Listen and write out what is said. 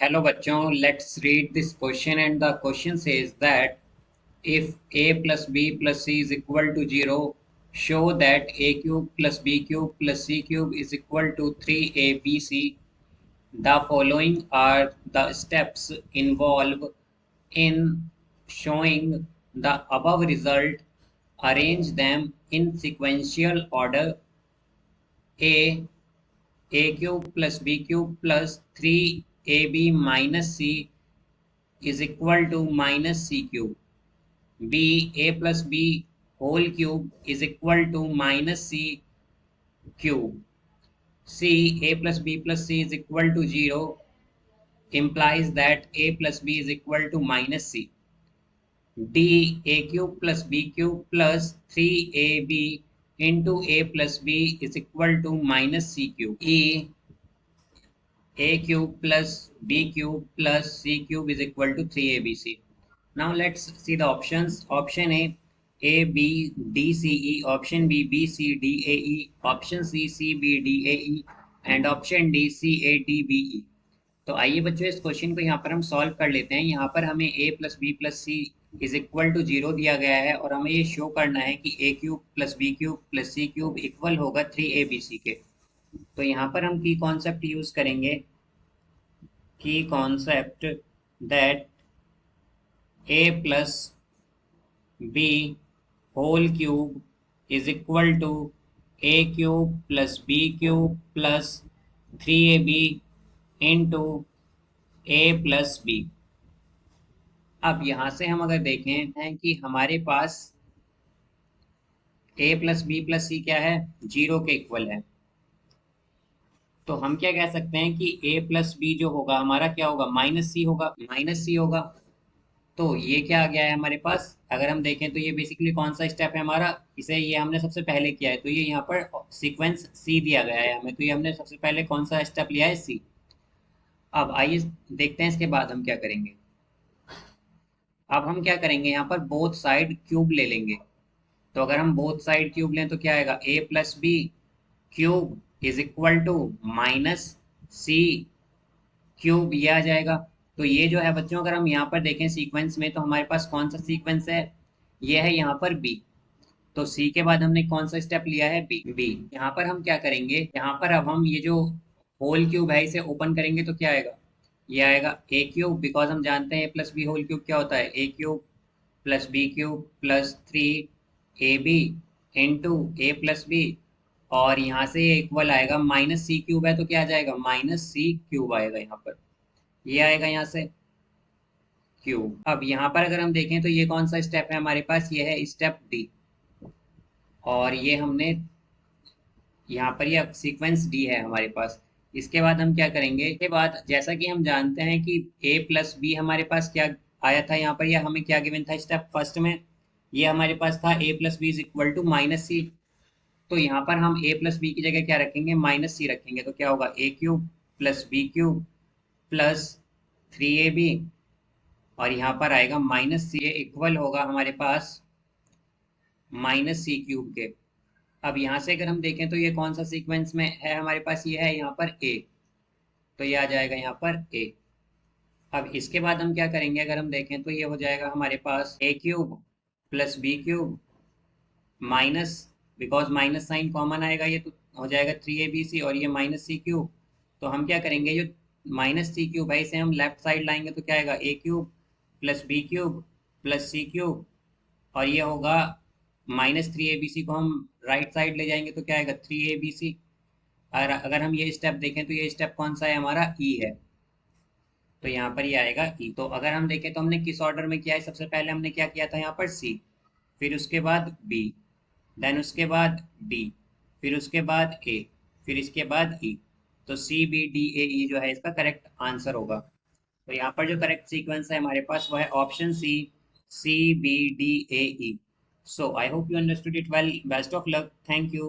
Hello bachchon, let's read this question, and the question says that if a plus b plus c is equal to 0, show that a cube plus b cube plus c cube is equal to 3abc. The following are the steps involved in showing the above result. Arrange them in sequential order. A cube plus b cube plus 3ab minus c is equal to minus c cube. B a plus b whole cube is equal to minus c cube. C a plus b plus c is equal to 0 implies that a plus b is equal to minus c. D a cube plus b cube plus 3ab into a plus b is equal to minus c cube. E a cube plus b cube plus c cube is equal to 3abc. Now let's see the options. Option A, B, D, C, E. Option B, B, C, D, A, E. Option C, C, B, D, A, E. And option D C A D B E. तो आइए बच्चों इस question को यहाँ पर हम solve कर लेते हैं. यहाँ पर हमें a plus B plus C is equal to 0 दिया गया है और हमें ये शो करना है कि a cube plus B cube plus C cube equal होगा 3abc के. तो यहाँ पर हम की कॉन्सेप्ट यूज करेंगे. की concept that a plus b whole cube is equal to a cube plus b cube plus 3ab into a plus b. अब यहां से हम अगर देखें हैं कि हमारे पास a प्लस बी प्लस सी क्या है, 0 के इक्वल है. तो हम क्या कह सकते हैं कि a प्लस बी जो होगा हमारा क्या होगा, माइनस सी होगा. माइनस सी होगा तो ये क्या आ गया है हमारे पास. अगर हम देखें तो ये बेसिकली कौन सा स्टेप है हमारा, इसे ये हमने सबसे पहले किया है. तो ये यहाँ पर सीक्वेंस सी दिया गया है हमें, तो ये हमने सबसे पहले कौन सा स्टेप लिया है, सी. अब आइए देखते हैं इसके बाद हम क्या करेंगे. अब हम क्या करेंगे, यहाँ पर बोथ साइड क्यूब ले लेंगे. तो अगर हम बोथ साइड क्यूब लें तो क्या आएगा, a plus B cube is equal to minus C cube, ये आ जाएगा. तो ये जो है बच्चों अगर हम यहाँ पर देखें सीक्वेंस में तो हमारे पास कौन सा सीक्वेंस है, ये है यहाँ पर बी. तो सी के बाद हमने कौन सा स्टेप लिया है, बी. यहाँ पर हम क्या करेंगे, यहाँ पर अब हम ये जो होल क्यूब है इसे ओपन करेंगे तो क्या आएगा, ये आएगा ए क्यूब. बिकॉज हम जानते हैं A plus B whole cube क्या होता है, A cube plus B cube plus 3ab into A plus B. और यहाँ से ये इक्वल आएगा माइनस सी क्यूब है तो क्या आ जाएगा, माइनस सी क्यूब आएगा यहाँ पर, ये आएगा यहाँ से क्यूब. अब यहाँ पर अगर हम देखें तो ये कौन सा स्टेप है हमारे पास, ये है स्टेप डी. और ये हमने यहाँ पर ये सीक्वेंस डी है हमारे पास. इसके बाद हम क्या करेंगे, इसके बाद जैसा कि हम जानते हैं कि a प्लस बी हमारे पास क्या आया था यहाँ पर, या हमें क्या गिवन था स्टेप फर्स्ट में, ये हमारे पास था a plus B is equal to minus C. तो यहाँ पर हम a प्लस बी की जगह क्या रखेंगे, माइनस सी रखेंगे. तो क्या होगा, a cube plus B cube plus 3ab और यहाँ पर आएगा माइनस सी, इक्वल होगा हमारे पास माइनस सी क्यूब के. अब यहाँ से अगर हम देखें तो ये कौन सा सीक्वेंस में है हमारे पास, ये है यहाँ पर ए. तो ये आ जाएगा यहाँ पर ए. अब इसके बाद हम क्या करेंगे, अगर हम देखें तो ये हो जाएगा हमारे पास A cube plus B cube minus, because minus sign common आएगा ये तो हो जाएगा 3abc और ये माइनस सी क्यूब. तो हम क्या करेंगे, जो माइनस सी क्यूब है इसे हम लेफ्ट साइड लाएंगे तो क्या आएगा, A cube plus B cube plus C cube. और ये होगा माइनस 3abc को हम राइट साइड ले जाएंगे तो क्या आएगा, 3abc. और अगर हम ये स्टेप देखें तो ये स्टेप कौन सा है हमारा, ई है. तो यहाँ पर ये आएगा ई. तो अगर हम देखें तो हमने किस ऑर्डर में किया है, सबसे पहले हमने क्या किया था यहाँ पर सी, फिर उसके बाद बी, देन उसके बाद डी, फिर उसके बाद ए, फिर इसके बाद ई. तो सी बी डी ए ई जो है इसका करेक्ट आंसर होगा. तो यहाँ पर जो करेक्ट सीक्वेंस है हमारे पास वो है option C, C B D A E. So I hope you understood it well. Best of luck. Thank you.